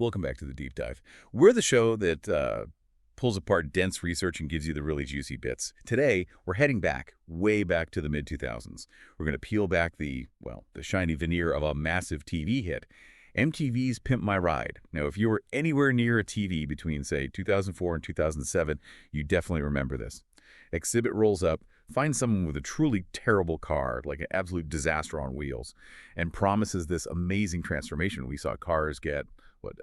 Welcome back to the Deep Dive. We're the show that pulls apart dense research and gives you the really juicy bits. Today, we're heading back, way back to the mid-2000s. We're going to peel back the shiny veneer of a massive TV hit, MTV's Pimp My Ride. Now, if you were anywhere near a TV between, say, 2004 and 2007, you definitely remember this. Exhibit rolls up, finds someone with a truly terrible car, like an absolute disaster on wheels, and promises this amazing transformation. We saw cars get,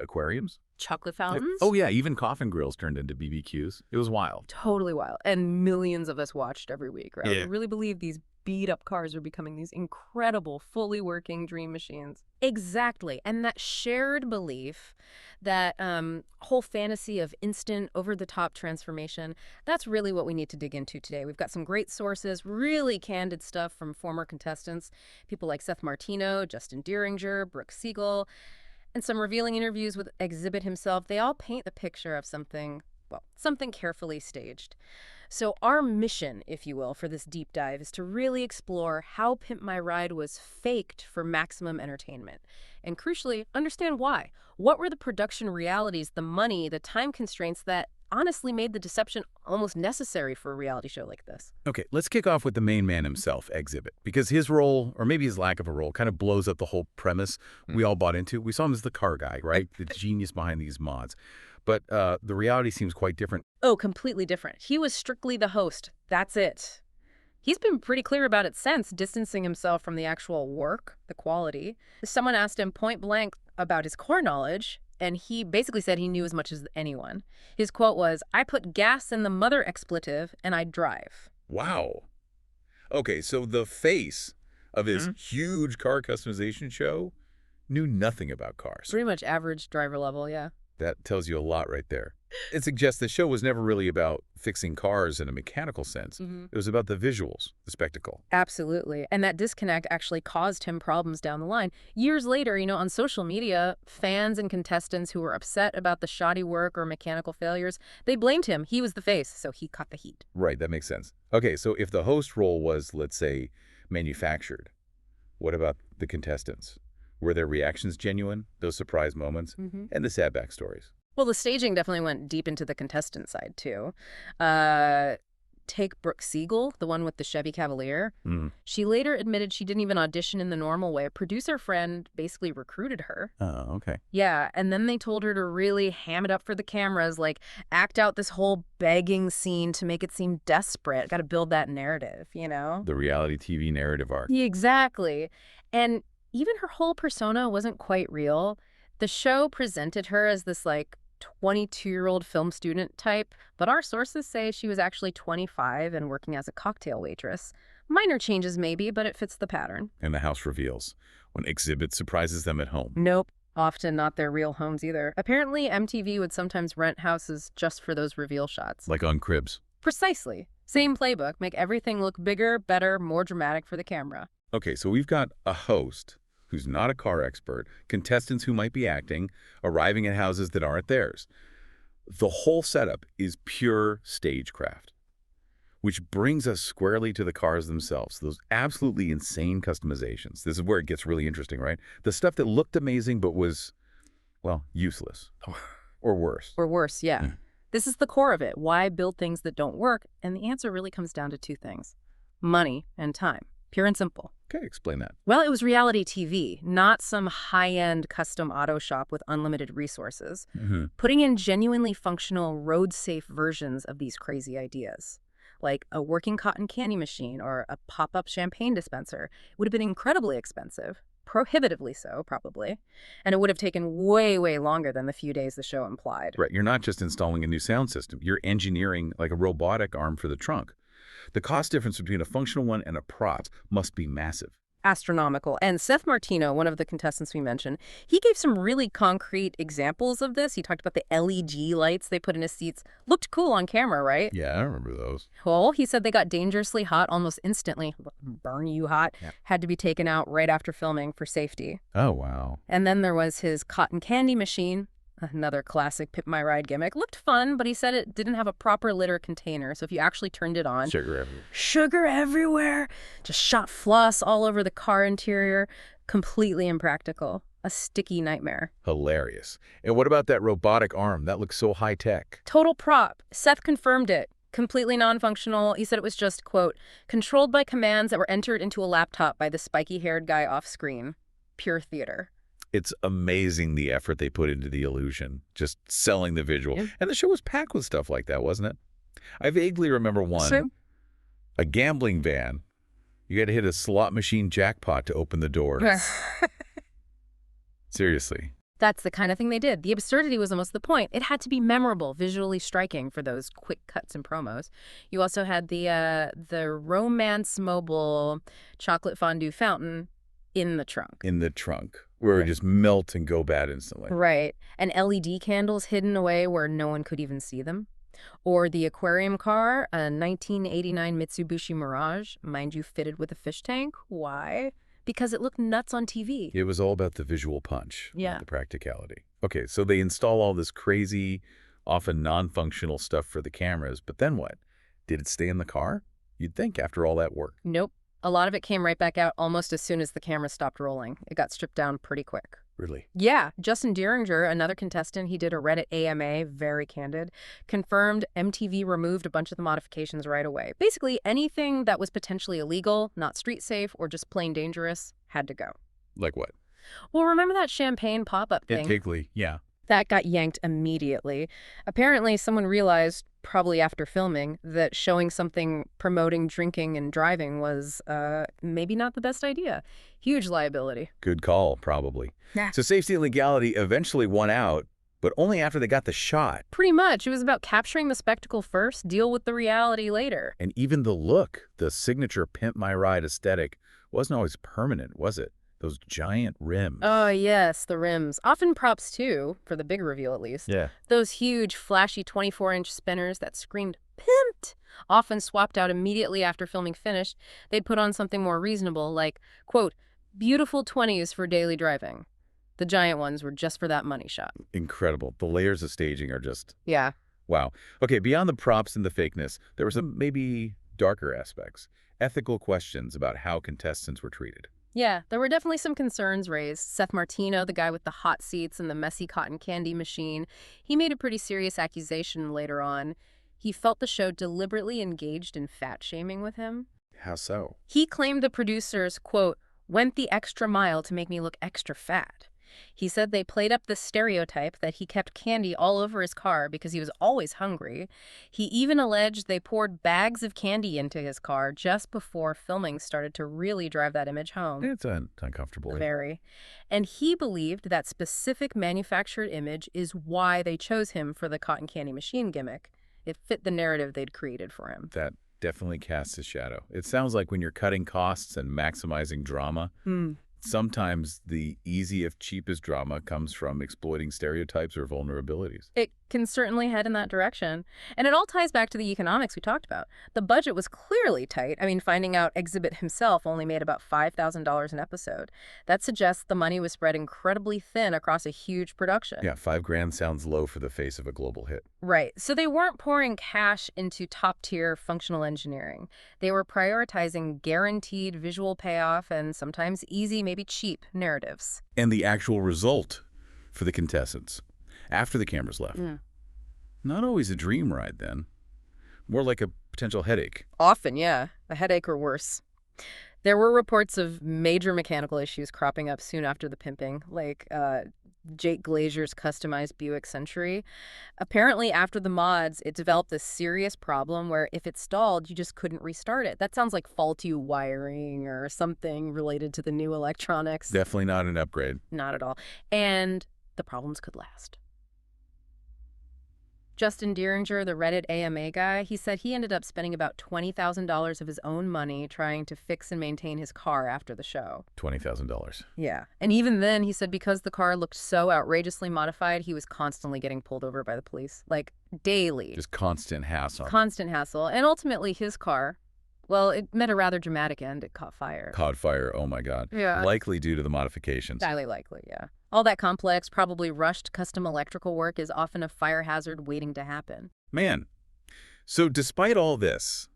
aquariums? Chocolate fountains? Oh, yeah, even coffin grills turned into BBQs. It was wild. Totally wild. And millions of us watched every week, right? Yeah. We really believe these beat-up cars are becoming these incredible, fully working dream machines. Exactly. And that shared belief, that whole fantasy of instant, over-the-top transformation, that's really what we need to dig into today. We've got some great sources, really candid stuff from former contestants, people like Seth Martino, Justin Dieringer, Brooke Siegel, and some revealing interviews with Exhibit himself. They all paint the picture of something carefully staged. So our mission, if you will, for this deep dive is to really explore how Pimp My Ride was faked for maximum entertainment. And crucially, understand why. What were the production realities, the money, the time constraints that honestly made the deception almost necessary for a reality show like this? Okay, let's kick off with the main man himself, Exhibit, because his role, or maybe his lack of a role, kind of blows up the whole premise we all bought into. We saw him as the car guy, right? The genius behind these mods. But the reality seems quite different. Oh, completely different. He was strictly the host. That's it. He's been pretty clear about it since, distancing himself from the actual work, the quality. Someone asked him point blank about his core knowledge, and he basically said he knew as much as anyone. His quote was, "I put gas in the mother expletive and I drive." Wow. Okay, so the face of his huge car customization show knew nothing about cars. Pretty much average driver level, yeah. That tells you a lot right there. It suggests the show was never really about fixing cars in a mechanical sense. It was about the visuals, the spectacle. Absolutely. And that disconnect actually caused him problems down the line. Years later, on social media, fans and contestants who were upset about the shoddy work or mechanical failures, they blamed him. He was the face, so he caught the heat. Right, that makes sense. Okay, so if the host role was, let's say, manufactured, what about the contestants? Were their reactions genuine, those surprise moments, and the sad backstories? Well, the staging definitely went deep into the contestant side, too. Take Brooke Siegel, the one with the Chevy Cavalier. She later admitted she didn't even audition in the normal way. A producer friend basically recruited her. Oh, okay. Yeah, and then they told her to really ham it up for the cameras, like act out this whole begging scene to make it seem desperate. Got to build that narrative, The reality TV narrative arc. Yeah, exactly. And even her whole persona wasn't quite real. The show presented her as this, 22-year-old film student type, but our sources say she was actually 25 and working as a cocktail waitress. Minor changes maybe, but it fits the pattern. And the house reveals when Exhibit surprises them at home. Nope. Often not their real homes either. Apparently, MTV would sometimes rent houses just for those reveal shots. Like on Cribs. Precisely. Same playbook. Make everything look bigger, better, more dramatic for the camera. Okay, so we've got a host who's not a car expert, contestants who might be acting, arriving at houses that aren't theirs. The whole setup is pure stagecraft, which brings us squarely to the cars themselves, those absolutely insane customizations. This is where it gets really interesting, right? The stuff that looked amazing but was, useless. Or worse. Or worse, yeah. This is the core of it. Why build things that don't work? And the answer really comes down to two things: money and time. Pure and simple. Okay, explain that. Well, it was reality TV, not some high-end custom auto shop with unlimited resources. Putting in genuinely functional, road-safe versions of these crazy ideas, like a working cotton candy machine or a pop-up champagne dispenser, would have been incredibly expensive, prohibitively so, probably, and it would have taken way, way longer than the few days the show implied. Right, you're not just installing a new sound system. You're engineering like a robotic arm for the trunk. The cost difference between a functional one and a prop must be massive. Astronomical. And Seth Martino, one of the contestants we mentioned, he gave some really concrete examples of this. He talked about the LED lights they put in his seats. Looked cool on camera, right? Yeah, I remember those. Well, he said they got dangerously hot almost instantly. Burn you hot. Yeah. Had to be taken out right after filming for safety. Oh, wow. And then there was his cotton candy machine. Another classic Pimp My Ride gimmick. Looked fun, but he said it didn't have a proper litter container, so if you actually turned it on... Sugar everywhere. Sugar everywhere! Just shot floss all over the car interior. Completely impractical. A sticky nightmare. Hilarious. And what about that robotic arm? That looks so high-tech. Total prop. Seth confirmed it. Completely non-functional. He said it was just, quote, controlled by commands that were entered into a laptop by the spiky-haired guy off screen. Pure theater. It's amazing the effort they put into the illusion, just selling the visual. Yeah. And the show was packed with stuff like that, wasn't it? I vaguely remember one, a gambling van. You had to hit a slot machine jackpot to open the door. Seriously. That's the kind of thing they did. The absurdity was almost the point. It had to be memorable, visually striking for those quick cuts and promos. You also had the Romance Mobile chocolate fondue fountain in the trunk. In the trunk, where it would just melt and go bad instantly. Right. And LED candles hidden away where no one could even see them. Or the aquarium car, a 1989 Mitsubishi Mirage, mind you, fitted with a fish tank. Why? Because it looked nuts on TV. It was all about the visual punch, Yeah. not the practicality. Okay, so they install all this crazy, often non-functional stuff for the cameras, but then what? Did it stay in the car? You'd think after all that work. Nope. A lot of it came right back out almost as soon as the camera stopped rolling. It got stripped down pretty quick. Really? Yeah, Justin Dieringer, another contestant, he did a Reddit AMA, very candid, confirmed MTV removed a bunch of the modifications right away. Basically, anything that was potentially illegal, not street safe, or just plain dangerous had to go. Like what? Well, remember that champagne pop-up thing? Vaguely, yeah. That got yanked immediately. Apparently, someone realized, probably after filming, that showing something promoting drinking and driving was maybe not the best idea. Huge liability. Good call, probably. Yeah. So safety and legality eventually won out, but only after they got the shot. Pretty much. It was about capturing the spectacle first, deal with the reality later. And even the look, the signature Pimp My Ride aesthetic, wasn't always permanent, was it? Those giant rims. Oh, yes, the rims. Often props, too, for the big reveal at least. Yeah. Those huge, flashy 24-inch spinners that screamed, pimped! Often swapped out immediately after filming finished. They'd put on something more reasonable, like, quote, beautiful 20s for daily driving. The giant ones were just for that money shot. Incredible. The layers of staging are just, Yeah. wow. Okay, beyond the props and the fakeness, there were some maybe darker aspects. Ethical questions about how contestants were treated. Yeah, there were definitely some concerns raised. Seth Martino, the guy with the hot seats and the messy cotton candy machine, he made a pretty serious accusation later on. He felt the show deliberately engaged in fat-shaming with him. How so? He claimed the producers, quote, went the extra mile to make me look extra fat. He said they played up the stereotype that he kept candy all over his car because he was always hungry. He even alleged they poured bags of candy into his car just before filming started to really drive that image home. It's uncomfortable. Very. And he believed that specific manufactured image is why they chose him for the cotton candy machine gimmick. It fit the narrative they'd created for him. That definitely casts a shadow. It sounds like when you're cutting costs and maximizing drama, sometimes the easiest, cheapest drama comes from exploiting stereotypes or vulnerabilities. It can certainly head in that direction. And it all ties back to the economics we talked about. The budget was clearly tight. I mean, finding out Exhibit himself only made about $5,000 an episode. That suggests the money was spread incredibly thin across a huge production. Yeah, $5,000 sounds low for the face of a global hit. Right. So they weren't pouring cash into top-tier functional engineering. They were prioritizing guaranteed visual payoff and sometimes easy, maybe cheap narratives. And the actual result for the contestants after the cameras left. Not always a dream ride then. More like a potential headache. Often, yeah. A headache or worse. There were reports of major mechanical issues cropping up soon after the pimping, like Jake Glazier's customized Buick Century. Apparently, after the mods, it developed this serious problem where if it stalled, you just couldn't restart it. That sounds like faulty wiring or something related to the new electronics. Definitely not an upgrade. Not at all. And the problems could last. Justin Dieringer, the Reddit AMA guy, he said he ended up spending about $20,000 of his own money trying to fix and maintain his car after the show. $20,000. Yeah. And even then, he said because the car looked so outrageously modified, he was constantly getting pulled over by the police. Like, daily. Just constant hassle. Constant hassle. And ultimately, his car, well, it met a rather dramatic end. It caught fire. Caught fire, oh my God. Yeah. Likely due to the modifications. Highly likely, yeah. All that complex, probably rushed custom electrical work is often a fire hazard waiting to happen. Man, so despite all this,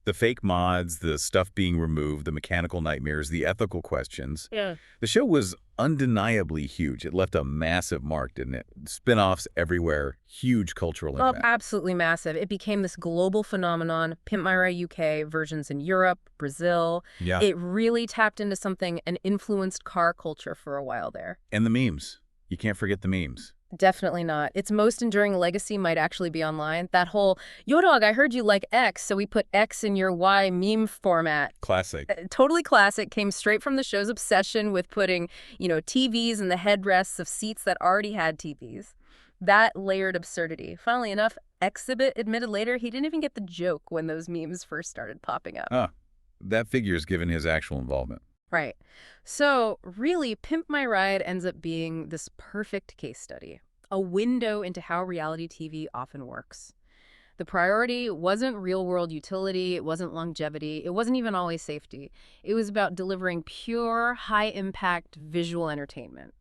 The fake mods, the stuff being removed, the mechanical nightmares, the ethical questions. Yeah. The show was undeniably huge. It left a massive mark, didn't it? Spin-offs everywhere, huge cultural Oh, impact. absolutely massive. It became this global phenomenon. Pimp My UK versions in Europe, Brazil. Yeah. It really tapped into something and influenced car culture for a while there. And the memes. You can't forget the memes. Definitely not. Its most enduring legacy might actually be online. That whole, yo dog, I heard you like X, so we put X in your Y meme format. Classic. Totally classic, came straight from the show's obsession with putting, TVs in the headrests of seats that already had TVs. That layered absurdity. Funnily enough, Exhibit admitted later he didn't even get the joke when those memes first started popping up. Ah, that figures given his actual involvement. Right. So, really, Pimp My Ride ends up being this perfect case study, a window into how reality TV often works. The priority wasn't real-world utility, it wasn't longevity, it wasn't even always safety. It was about delivering pure, high-impact visual entertainment.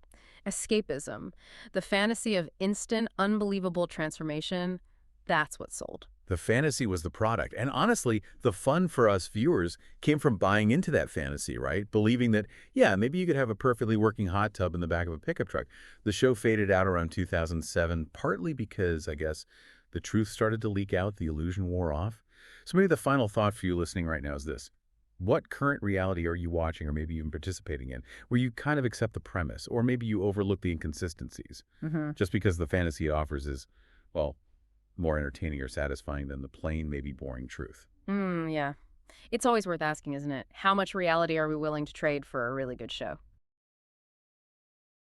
Escapism, the fantasy of instant, unbelievable transformation, that's what sold. The fantasy was the product. And honestly, the fun for us viewers came from buying into that fantasy, right? Believing that, yeah, maybe you could have a perfectly working hot tub in the back of a pickup truck. The show faded out around 2007, partly because, I guess, the truth started to leak out, the illusion wore off. So maybe the final thought for you listening right now is this. What current reality are you watching or maybe even participating in where you kind of accept the premise or maybe you overlook the inconsistencies just because the fantasy it offers is, well, more entertaining or satisfying than the plain, maybe boring truth? Yeah. It's always worth asking, isn't it? How much reality are we willing to trade for a really good show?